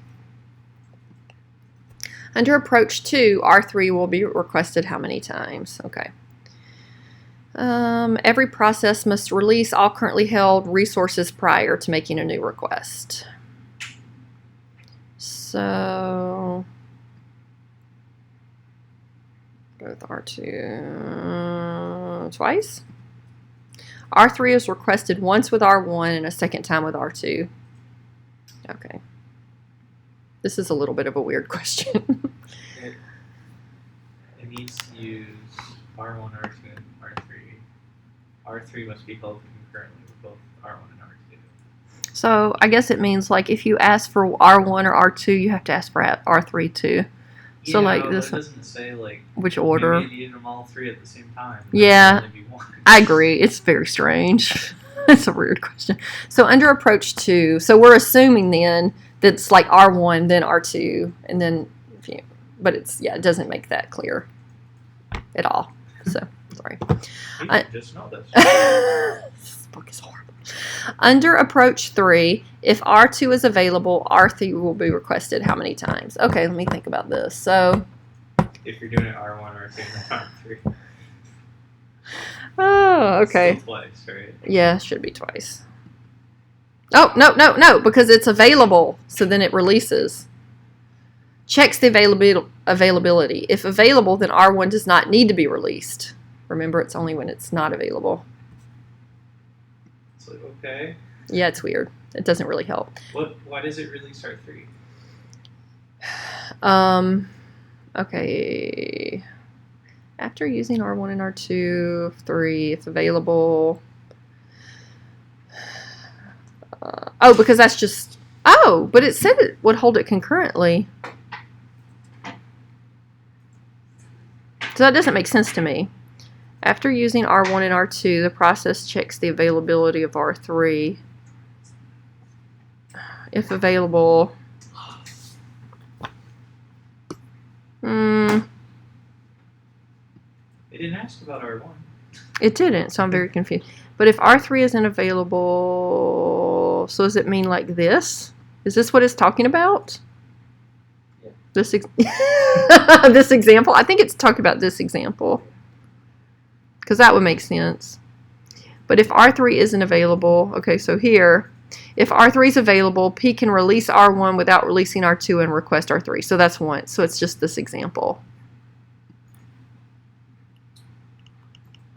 Under approach 2, R3 will be requested how many times? Okay. Every process must release all currently held resources prior to making a new request. So both R2 twice. R3 is requested once with R1 and a second time with R2. Okay. This is a little bit of a weird question. It needs to use R1, R2, and R3. R3 must be held concurrently with both R1 and R2. So I guess it means like if you ask for R1 or R2, you have to ask for R3 too. So yeah, like this, it doesn't say like which order. Maybe you need them all three at the same time. Yeah, I agree. It's very strange. It's a weird question. So under approach 2, so we're assuming then that's like R1, then R2, and then but it's it doesn't make that clear at all. So sorry. Just know this. This book is horrible. Under approach 3, if R2 is available, R3 will be requested how many times? Okay, let me think about this. So if you're doing it R1, R2, and R3. Oh, okay. Still twice, right? Yeah, it should be twice. Oh, no, because it's available, so then it releases. Checks the availability. If available, then R1 does not need to be released. Remember, it's only when it's not available. It's like, okay. Yeah, it's weird. It doesn't really help. Why does it release R3? Okay. After using R1 and R2, 3, if available. Because that's just. Oh, but it said it would hold it concurrently. So that doesn't make sense to me. After using R1 and R2, the process checks the availability of R3. If available. It didn't ask about R1. It didn't, so I'm very confused. But if R3 isn't available, so does it mean like this? Is this what it's talking about? Yeah. This example? I think it's talking about this example. Because that would make sense. But if R3 isn't available, okay, so here, if R3 is available, P can release R1 without releasing R2 and request R3. So that's one. So it's just this example.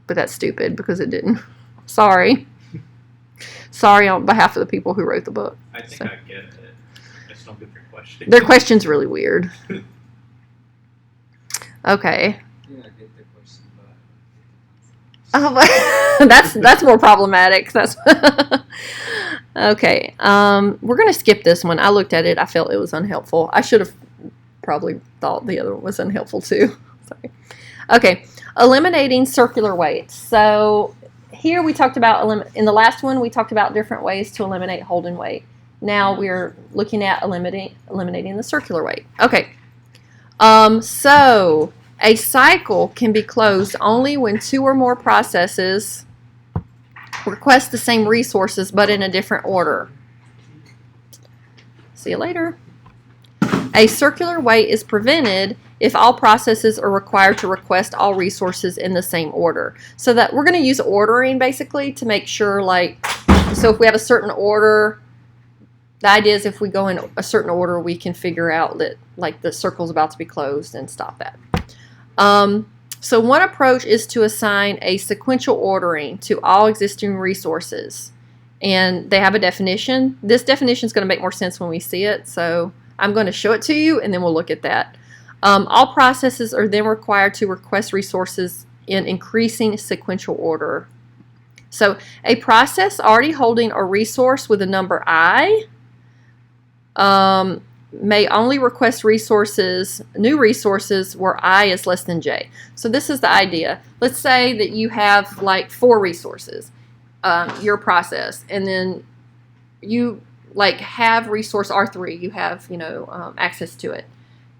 But that's stupid because it didn't. Sorry. Sorry on behalf of the people who wrote the book. I think I get it. I just don't get their question. Their question's really weird. Okay. Yeah, I get the question, Oh, that's more problematic. That's okay. We're gonna skip this one. I looked at it. I felt it was unhelpful. I should have probably thought the other one was unhelpful too. Sorry. Okay. Eliminating circular weights. So here we talked about, in the last one, we talked about different ways to eliminate Holden weight. Now we're looking at eliminating the circular weight. Okay. So a cycle can be closed only when 2 or more processes request the same resources but in a different order. See you later. A circular wait is prevented if all processes are required to request all resources in the same order. So that we're going to use ordering basically to make sure, like, so if we have a certain order, the idea is if we go in a certain order, we can figure out that like the circle's about to be closed and stop that. So one approach is to assign a sequential ordering to all existing resources. And they have a definition. This definition is going to make more sense when we see it. So I'm going to show it to you, and then we'll look at that. All processes are then required to request resources in increasing sequential order. So a process already holding a resource with a number I may only request new resources where I is less than J. So this is the idea. Let's say that you have like 4 resources, your process, and then you like have resource R3, you have, access to it.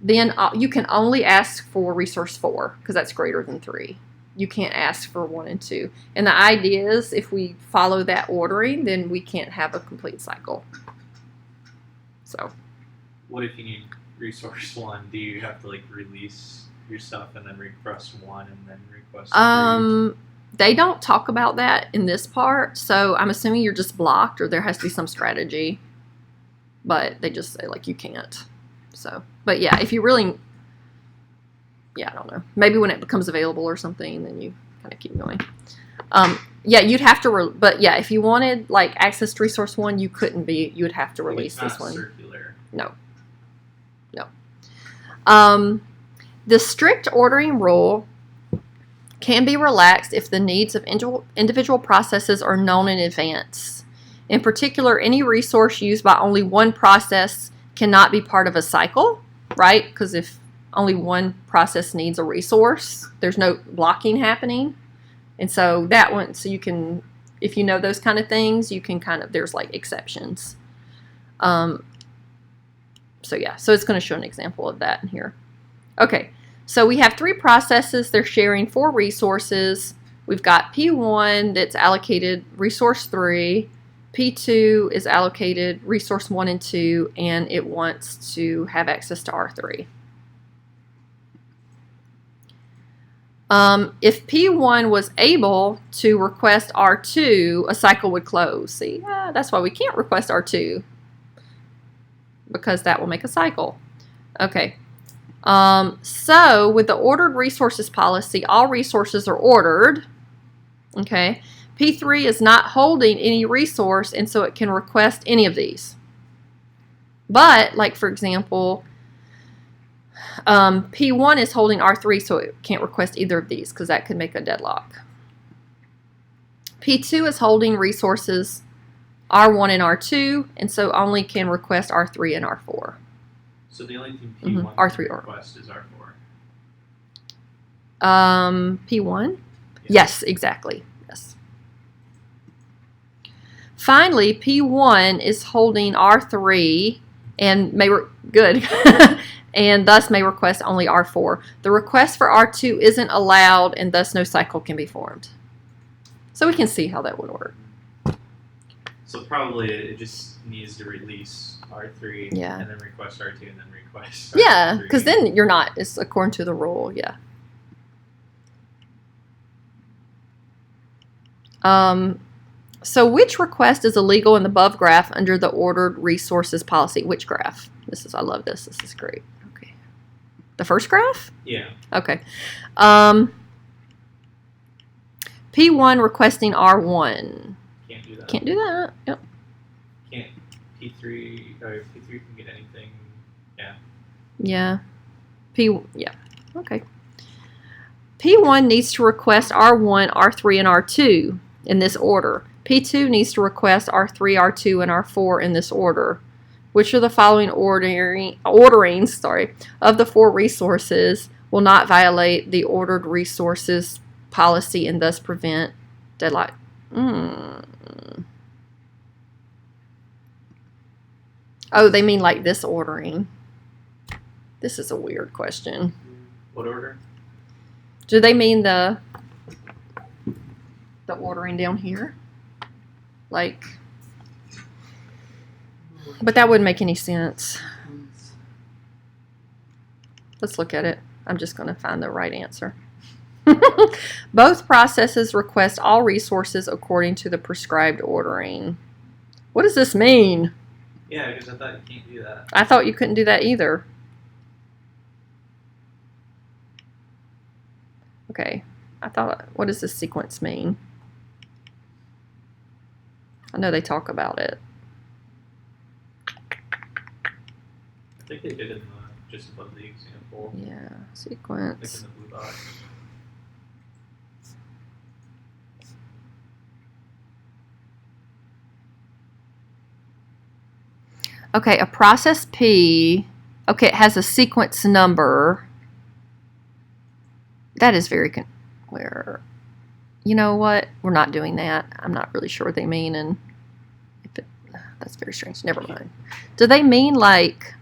Then you can only ask for resource 4 because that's greater than 3. You can't ask for 1 and 2. And the idea is if we follow that ordering, then we can't have a complete cycle. So. What if you need resource 1? Do you have to like release your stuff and then request 1 and then request 3? They don't talk about that in this part, so I'm assuming you're just blocked or there has to be some strategy. But they just say like you can't. So, but yeah, if you really, I don't know. Maybe when it becomes available or something, then you kind of keep going. Yeah, you'd have to, but yeah, if you wanted like access to resource 1, you would have to release this one. Circular. No. The strict ordering rule can be relaxed if the needs of individual processes are known in advance. In particular, any resource used by only one process cannot be part of a cycle, right? Because if only one process needs a resource, there's no blocking happening. And so that one, so you can, if you know those kind of things, you can there's like exceptions. So yeah, so it's going to show an example of that in here. Okay, so we have 3 processes. They're sharing 4 resources. We've got P1 that's allocated resource 3. P2 is allocated resource 1 and 2, and it wants to have access to R3. If P1 was able to request R2, a cycle would close. See, that's why we can't request R2, because that will make a cycle. Okay. So with the ordered resources policy, all resources are ordered. Okay. P3 is not holding any resource, and so it can request any of these. But, like for example, P1 is holding R3, so it can't request either of these because that could make a deadlock. P2 is holding resources R1 and R2, and so only can request R3 and R4. So the only thing P1 R3 can or request is R4. P1? Yeah. Yes, exactly. Yes. Finally, P1 is holding R3 and and thus may request only R4. The request for R2 isn't allowed, and thus no cycle can be formed. So we can see how that would work. So probably it just needs to release R3 and then request R2 and then request R3. Yeah, because then you're not. It's according to the rule, yeah. So which request is illegal in the above graph under the ordered resources policy? Which graph? I love this. This is great. Okay. The first graph? Yeah. Okay. P1 requesting R1. Can't do that. Can't do that. Yep. Can't P3 can get anything. Yeah. Yeah. Yeah. Okay. P1 needs to request R1, R3, and R2 in this order. P2 needs to request R3, R2, and R4 in this order. Which of the following orderings of the 4 resources will not violate the ordered resources policy and thus prevent deadlock? Oh, they mean like this ordering. This is a weird question. What order? Do they mean the ordering down here? Like, but that wouldn't make any sense. Let's look at it. I'm just going to find the right answer. Both processes request all resources according to the prescribed ordering. What does this mean? Yeah, because I thought you can't do that. I thought you couldn't do that either. Okay. What does this sequence mean? I know they talk about it. I think they did in the just above the example. Yeah, Like sequence. in the blue box. Okay, a process P. Okay, it has a sequence number. That is very where. You know what? We're not doing that. I'm not really sure what they mean, and if it, that's very strange. Never mind. Do they mean like?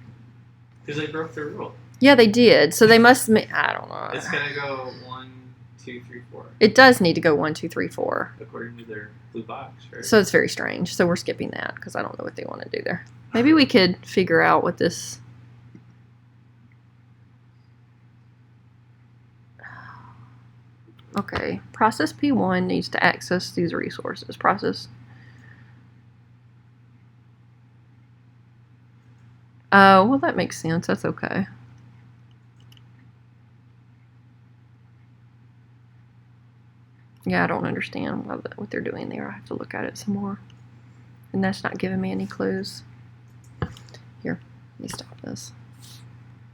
Because they broke the rule. Yeah, they did. So they must mean. I don't know. It's gonna go 1, 2, 3, 4. It does need to go 1, 2, 3, 4. According to their blue box, right? So it's very strange. So we're skipping that because I don't know what they want to do there. Maybe we could figure out what this. Okay, process P1 needs to access these resources. Process. Oh, well, that makes sense. That's okay. Yeah, I don't understand what they're doing there. I have to look at it some more. And that's not giving me any clues. Here, let me stop this.